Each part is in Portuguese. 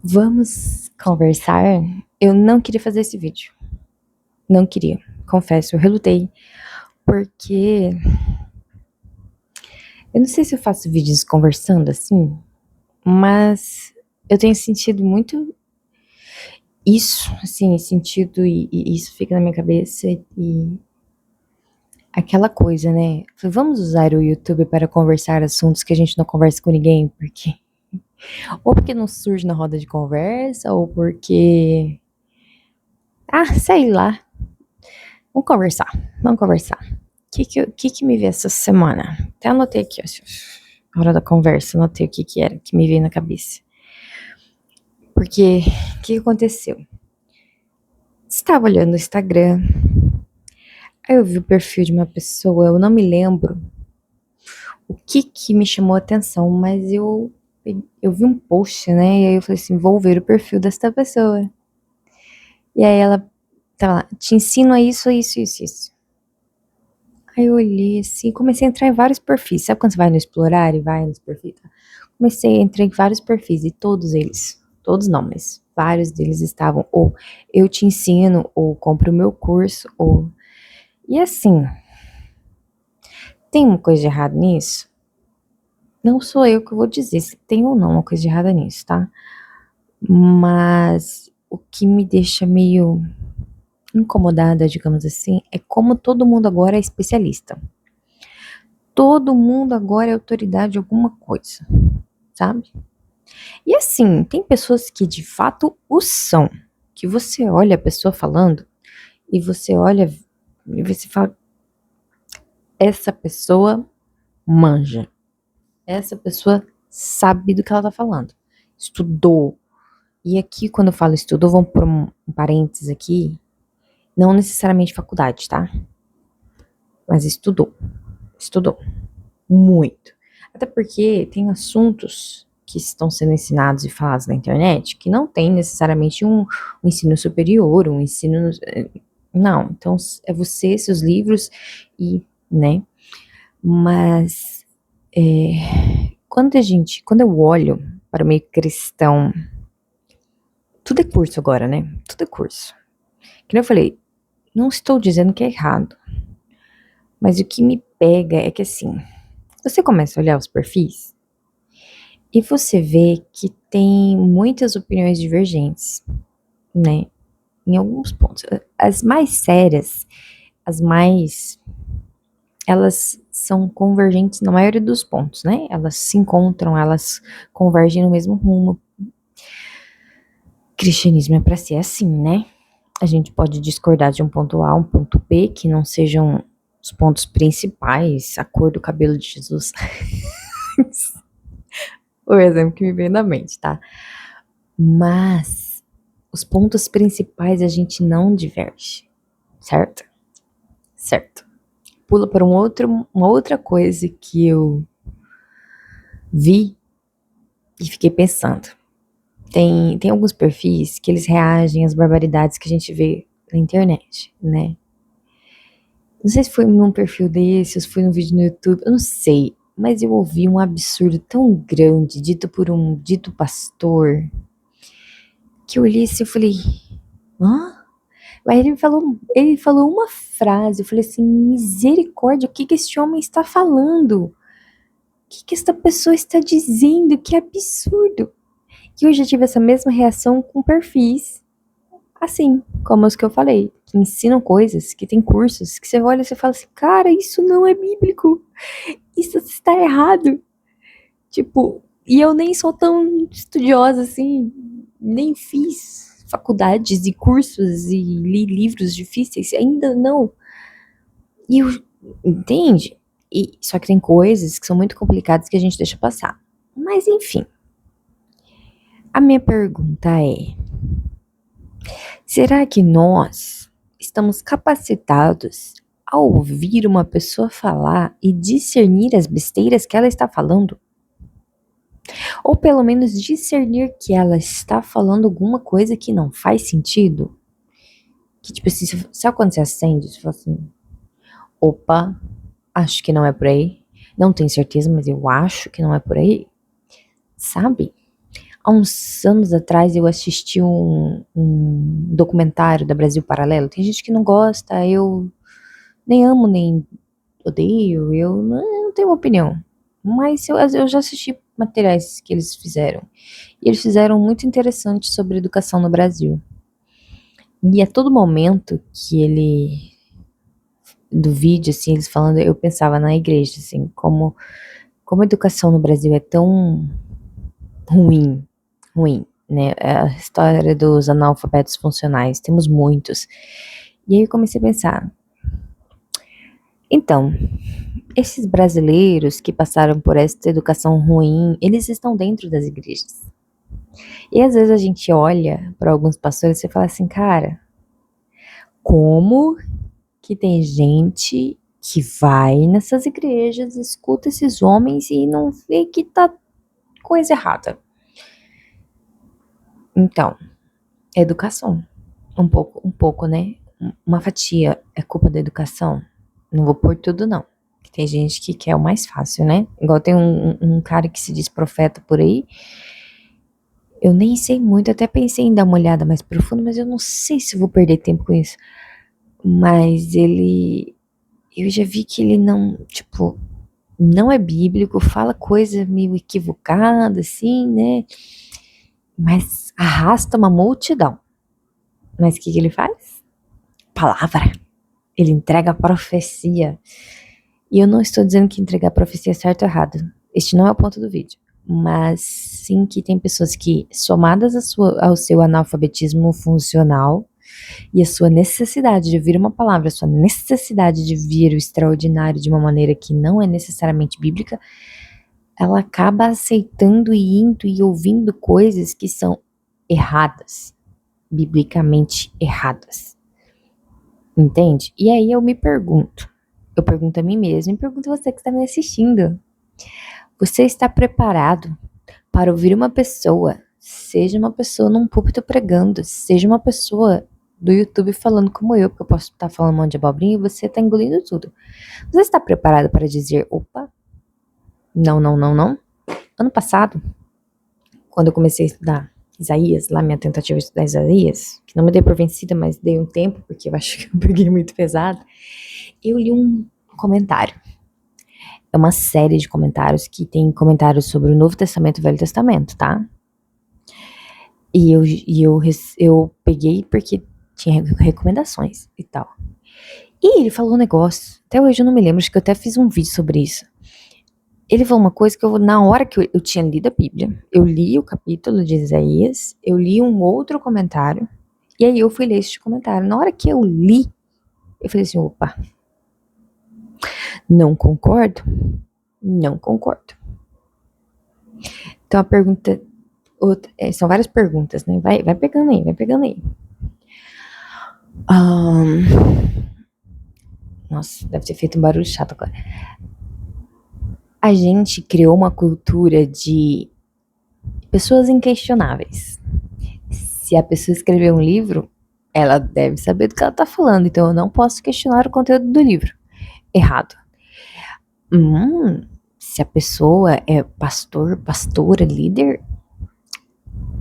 Vamos conversar? Eu não queria fazer esse vídeo. Não queria, confesso, eu relutei. Porque eu não sei se eu faço vídeos conversando assim, mas eu tenho sentido muito isso, assim, sentido e isso fica na minha cabeça e aquela coisa, né? Vamos usar o YouTube para conversar assuntos que a gente não conversa com ninguém, porque ou porque não surge na roda de conversa, ou porque sei lá. Vamos conversar, vamos conversar. O que me veio essa semana? Até anotei aqui, ó, na hora da conversa, anotei o que era, que me veio na cabeça. Porque, o que aconteceu? Estava olhando o Instagram, aí eu vi o perfil de uma pessoa, eu não me lembro o que me chamou a atenção, mas eu vi um post, né, e aí eu falei assim, vou ver o perfil dessa pessoa. E aí ela tava lá, te ensino a isso, isso, isso, isso. Aí eu olhei assim, comecei a entrar em vários perfis. Sabe quando você vai no explorar e vai nos perfis? Tá? Comecei a entrar em vários perfis e todos eles, todos não, mas vários deles estavam ou eu te ensino, ou compre o meu curso, ou. E assim, tem uma coisa de errado nisso? Não sou eu que vou dizer se tem ou não uma coisa de errada nisso, tá? Mas o que me deixa meio incomodada, digamos assim, é como todo mundo agora é especialista. Todo mundo agora é autoridade em alguma coisa, sabe? E assim, tem pessoas que de fato o são, que você olha a pessoa falando e você olha e você fala, essa pessoa manja, essa pessoa sabe do que ela tá falando, estudou. E aqui, quando eu falo estudou, vamos por um parênteses aqui, não necessariamente faculdade, tá? Mas estudou muito. Até porque tem assuntos que estão sendo ensinados e falados na internet que não tem necessariamente um ensino superior, um ensino. Não, então é você, seus livros e, né? Mas quando eu olho para o meio cristão, tudo é curso agora, né? Tudo é curso. Que nem eu falei, não estou dizendo que é errado, mas o que me pega é que assim, você começa a olhar os perfis e você vê que tem muitas opiniões divergentes, né? Em alguns pontos. As mais sérias, as mais. Elas são convergentes na maioria dos pontos, né? Elas se encontram, elas convergem no mesmo rumo. Cristianismo é para ser assim, né? A gente pode discordar de um ponto A, um ponto B, que não sejam os pontos principais, a cor do cabelo de Jesus. O exemplo que me veio na mente, tá? Mas os pontos principais a gente não diverge, certo? Certo. Pula para uma outra coisa que eu vi e fiquei pensando. Tem alguns perfis que eles reagem às barbaridades que a gente vê na internet, né? Não sei se foi num perfil desse, ou se foi num vídeo no YouTube, eu não sei. Mas eu ouvi um absurdo tão grande, dito por um dito pastor, que eu olhei assim e falei, hã? Aí ele falou uma frase, eu falei assim, misericórdia, o que que esse homem está falando? O que esta pessoa está dizendo? Que absurdo! E eu já tive essa mesma reação com perfis, assim, como os que eu falei, que ensinam coisas, que tem cursos, que você olha e você fala assim, cara, isso não é bíblico, isso está errado. Tipo, e eu nem sou tão estudiosa assim, nem fiz faculdades e cursos e li livros difíceis, ainda não. E eu, entende? E, só que tem coisas que são muito complicadas que a gente deixa passar. Mas enfim, a minha pergunta é: será que nós estamos capacitados a ouvir uma pessoa falar e discernir as besteiras que ela está falando? Ou pelo menos discernir que ela está falando alguma coisa que não faz sentido? Que tipo assim, sabe quando você acende, você fala assim, opa, acho que não é por aí. Não tenho certeza, mas eu acho que não é por aí. Sabe? Há uns anos atrás eu assisti um documentário da Brasil Paralelo. Tem gente que não gosta, eu nem amo nem odeio, eu não tenho uma opinião. Mas eu já assisti materiais que eles fizeram. E eles fizeram muito interessante sobre educação no Brasil. E a todo momento do vídeo, assim, eles falando, eu pensava na igreja, assim, como a educação no Brasil é tão ruim, né? A história dos analfabetos funcionais, temos muitos. E aí eu comecei a pensar, então, esses brasileiros que passaram por essa educação ruim, eles estão dentro das igrejas. E às vezes a gente olha para alguns pastores e fala assim, cara, como que tem gente que vai nessas igrejas, escuta esses homens e não vê que tá coisa errada? Então, educação. Um pouco, né? Uma fatia é culpa da educação. Não vou pôr tudo, não. Tem gente que quer o mais fácil, né? Igual tem um cara que se diz profeta por aí. Eu nem sei muito, até pensei em dar uma olhada mais profunda, mas eu não sei se vou perder tempo com isso. Mas eu já vi que ele não, tipo, não é bíblico, fala coisa meio equivocada, assim, né? Mas arrasta uma multidão. Mas o que ele faz? Palavra. Ele entrega a profecia. E eu não estou dizendo que entregar a profecia é certo ou errado. Este não é o ponto do vídeo. Mas sim que tem pessoas que, somadas ao seu analfabetismo funcional e a sua necessidade de ouvir uma palavra, a sua necessidade de ver o extraordinário de uma maneira que não é necessariamente bíblica, ela acaba aceitando e indo e ouvindo coisas que são erradas, biblicamente erradas. Entende? E aí eu pergunto a mim mesma e pergunto a você que está me assistindo. Você está preparado para ouvir uma pessoa, seja uma pessoa num púlpito pregando, seja uma pessoa do YouTube falando como eu, porque eu posso estar falando um monte de abobrinha e você está engolindo tudo. Você está preparado para dizer, opa, não, não, não, não? Ano passado, quando eu comecei a estudar Isaías, lá minha tentativa de estudar Isaías, que não me dei por vencida, mas dei um tempo, porque eu acho que eu peguei muito pesado, eu li um comentário. É uma série de comentários que tem comentários sobre o Novo Testamento e o Velho Testamento, tá? E eu peguei porque tinha recomendações e tal. E ele falou um negócio, até hoje eu não me lembro, acho que eu até fiz um vídeo sobre isso. Ele falou uma coisa que na hora que eu tinha lido a Bíblia, eu li o capítulo de Isaías, eu li um outro comentário, e aí eu fui ler este comentário. Na hora que eu li, eu falei assim, opa, não concordo? Não concordo. Então a pergunta, são várias perguntas, né? Vai pegando aí, vai pegando aí. Nossa, deve ter feito um barulho chato agora. A gente criou uma cultura de pessoas inquestionáveis. Se a pessoa escreveu um livro, ela deve saber do que ela tá falando, então eu não posso questionar o conteúdo do livro. Errado. Se a pessoa é pastor, pastora, líder,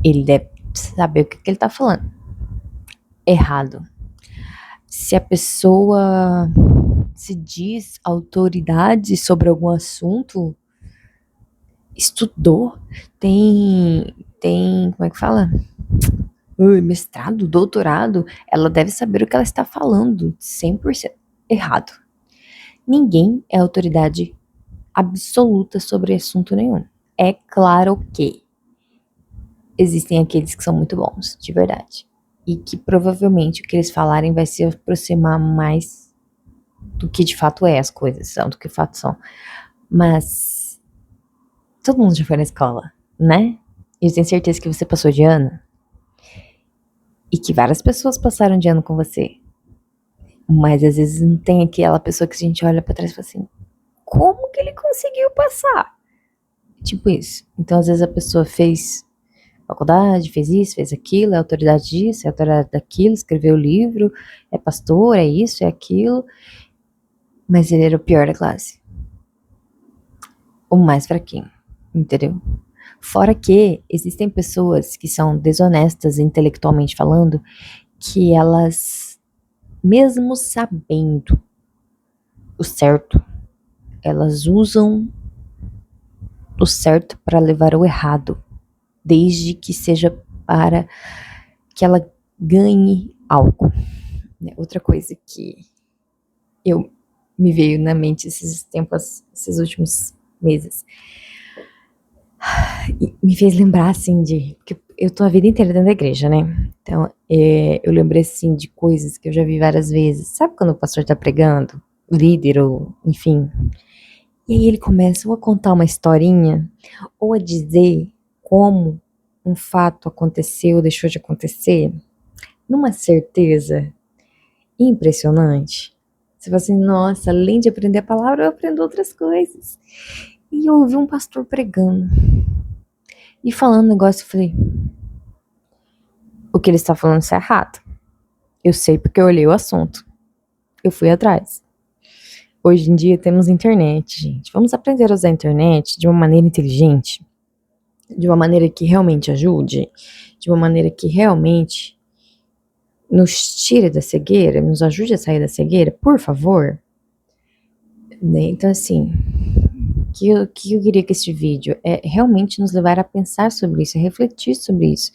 ele deve saber o que ele tá falando. Errado. Se a pessoa se diz autoridade sobre algum assunto, estudou, tem, como é que fala? Mestrado, doutorado, ela deve saber o que ela está falando, 100% errado. Ninguém é autoridade absoluta sobre assunto nenhum. É claro que existem aqueles que são muito bons, de verdade. E que provavelmente o que eles falarem vai se aproximar mais do que de fato é as coisas, são, do que de fato são. Mas todo mundo já foi na escola, né? E eu tenho certeza que você passou de ano. E que várias pessoas passaram de ano com você. Mas às vezes não tem aquela pessoa que a gente olha pra trás e fala assim, como que ele conseguiu passar? Tipo isso. Então às vezes a pessoa fez faculdade, fez isso, fez aquilo, é autoridade disso, é autoridade daquilo, escreveu livro, é pastor, é isso, é aquilo. Mas ele era o pior da classe. O mais fraquinho, entendeu? Fora que existem pessoas que são desonestas intelectualmente falando, que elas, mesmo sabendo o certo, elas usam o certo para levar o errado, desde que seja para que ela ganhe algo. Outra coisa que me veio na mente esses tempos, esses últimos meses, e me fez lembrar assim porque eu tô a vida inteira dentro da igreja, né? Então, eu lembrei assim de coisas que eu já vi várias vezes. Sabe quando o pastor tá pregando, o líder ou enfim, e aí ele começa ou a contar uma historinha ou a dizer como um fato aconteceu, deixou de acontecer, numa certeza impressionante. Você fala assim, nossa, além de aprender a palavra, eu aprendo outras coisas. E eu ouvi um pastor pregando e falando um negócio, eu falei, o que ele está falando está errado. Eu sei porque eu olhei o assunto. Eu fui atrás. Hoje em dia temos internet, gente. Vamos aprender a usar a internet de uma maneira inteligente, de uma maneira que realmente ajude, de uma maneira que realmente nos tire da cegueira, nos ajude a sair da cegueira, por favor. Então, assim, o que eu queria com esse vídeo é realmente nos levar a pensar sobre isso, a refletir sobre isso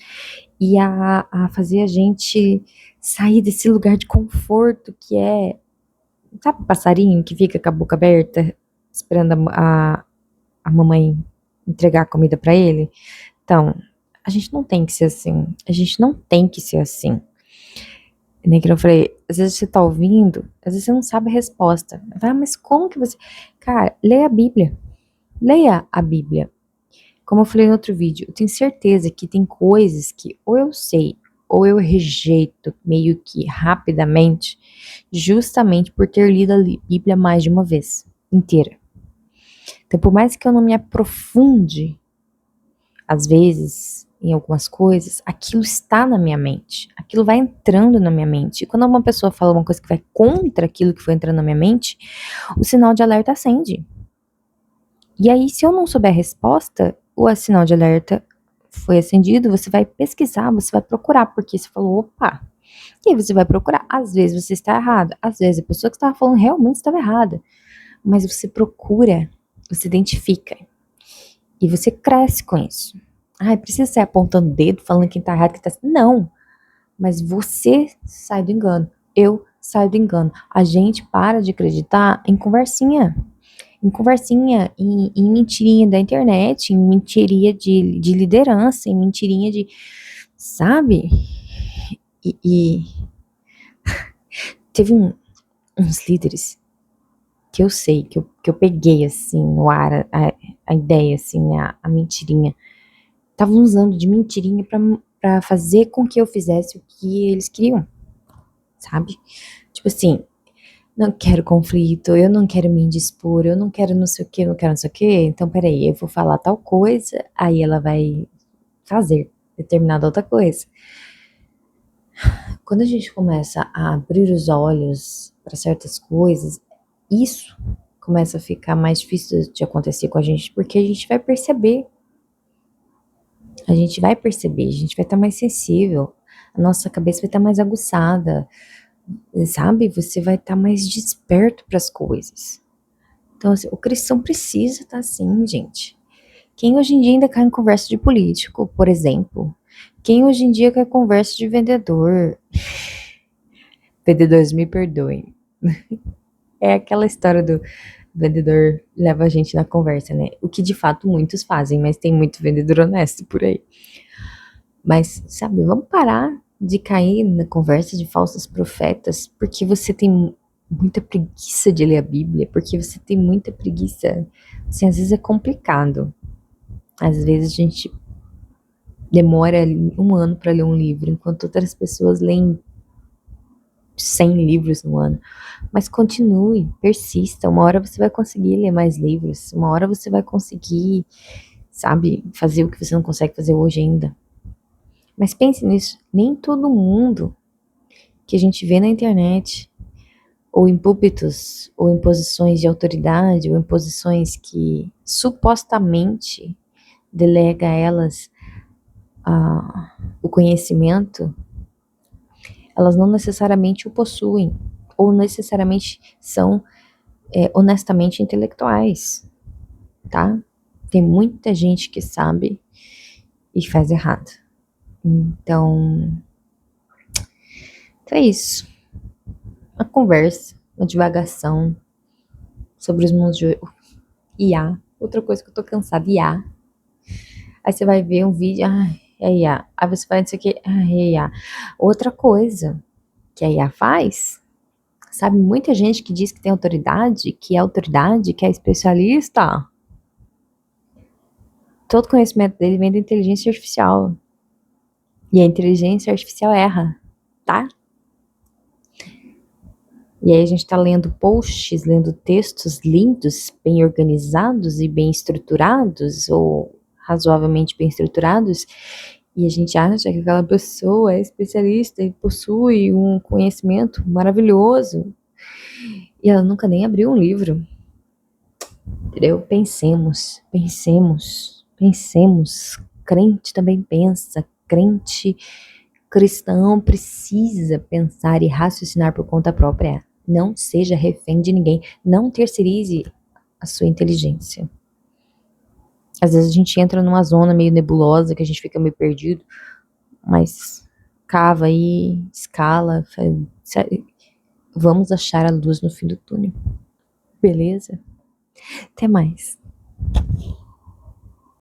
e a fazer a gente sair desse lugar de conforto que é, sabe, o passarinho que fica com a boca aberta esperando a mamãe entregar a comida para ele? Então, a gente não tem que ser assim, a gente não tem que ser assim. Nem que eu falei, às vezes você tá ouvindo, às vezes você não sabe a resposta. Vai, mas como que você... Cara, leia a Bíblia. Leia a Bíblia. Como eu falei no outro vídeo, eu tenho certeza que tem coisas que ou eu sei, ou eu rejeito meio que rapidamente, justamente por ter lido a Bíblia mais de uma vez, inteira. Então, por mais que eu não me aprofunde, às vezes, em algumas coisas, aquilo está na minha mente, aquilo vai entrando na minha mente. E quando uma pessoa fala uma coisa que vai contra aquilo que foi entrando na minha mente, o sinal de alerta acende. E aí, se eu não souber a resposta, o sinal de alerta foi acendido, você vai pesquisar, você vai procurar, porque você falou, opa, e aí você vai procurar. Às vezes você está errado, às vezes a pessoa que estava falando realmente estava errada, mas você procura, você identifica, e você cresce com isso. Ai, precisa sair apontando o dedo, falando quem tá errado, quem tá... Não, mas você sai do engano, eu saio do engano. A gente para de acreditar em conversinha, em mentirinha da internet, em mentirinha de liderança, em mentirinha de, sabe? E teve uns líderes que eu sei, que eu peguei assim no ar, a ideia, assim, né, a mentirinha. Estavam usando de mentirinha pra fazer com que eu fizesse o que eles queriam, sabe? Tipo assim, não quero conflito, eu não quero me indispor, eu não quero não sei o que, eu não quero não sei o que, então peraí, eu vou falar tal coisa, aí ela vai fazer determinada outra coisa. Quando a gente começa a abrir os olhos para certas coisas, isso começa a ficar mais difícil de acontecer com a gente, porque a gente vai perceber, a gente vai estar mais sensível, a nossa cabeça vai estar mais aguçada, sabe? Você vai estar mais desperto para as coisas. Então, assim, o cristão precisa estar assim, gente. Quem hoje em dia ainda cai em conversa de político, por exemplo? Quem hoje em dia cai em conversa de vendedor? Vendedores, me perdoem. É aquela história do vendedor leva a gente na conversa, né? O que de fato muitos fazem, mas tem muito vendedor honesto por aí. Mas, sabe, vamos parar de cair na conversa de falsos profetas, porque você tem muita preguiça de ler a Bíblia, porque você tem muita preguiça. Assim, às vezes é complicado. Às vezes a gente demora um ano para ler um livro, enquanto outras pessoas leem 100 livros no ano. Mas continue, persista. Uma hora você vai conseguir ler mais livros. Uma hora você vai conseguir, sabe, fazer o que você não consegue fazer hoje ainda. Mas pense nisso, nem todo mundo que a gente vê na internet, ou em púlpitos, ou em posições de autoridade, ou em posições que supostamente delega a elas o conhecimento, elas não necessariamente o possuem, ou necessariamente são honestamente intelectuais, tá? Tem muita gente que sabe e faz errado. Então é isso. Uma conversa, uma divagação sobre os mundos de IA. Outra coisa que eu tô cansada, IA. Aí você vai ver um vídeo, é IA. Aí você vai dizer que é IA. Outra coisa que a IA faz, sabe, muita gente que diz que tem autoridade, que é especialista. Todo conhecimento dele vem da inteligência artificial. E a inteligência artificial erra, tá? E aí a gente tá lendo posts, lendo textos lindos, bem organizados e bem estruturados, ou razoavelmente bem estruturados, e a gente acha que aquela pessoa é especialista e possui um conhecimento maravilhoso, e ela nunca nem abriu um livro. Entendeu? Pensemos. Crente também pensa, crente cristão precisa pensar e raciocinar por conta própria. Não seja refém de ninguém. Não terceirize a sua inteligência. Às vezes a gente entra numa zona meio nebulosa, que a gente fica meio perdido, mas cava aí, escala, vamos achar a luz no fim do túnel. Beleza? Até mais.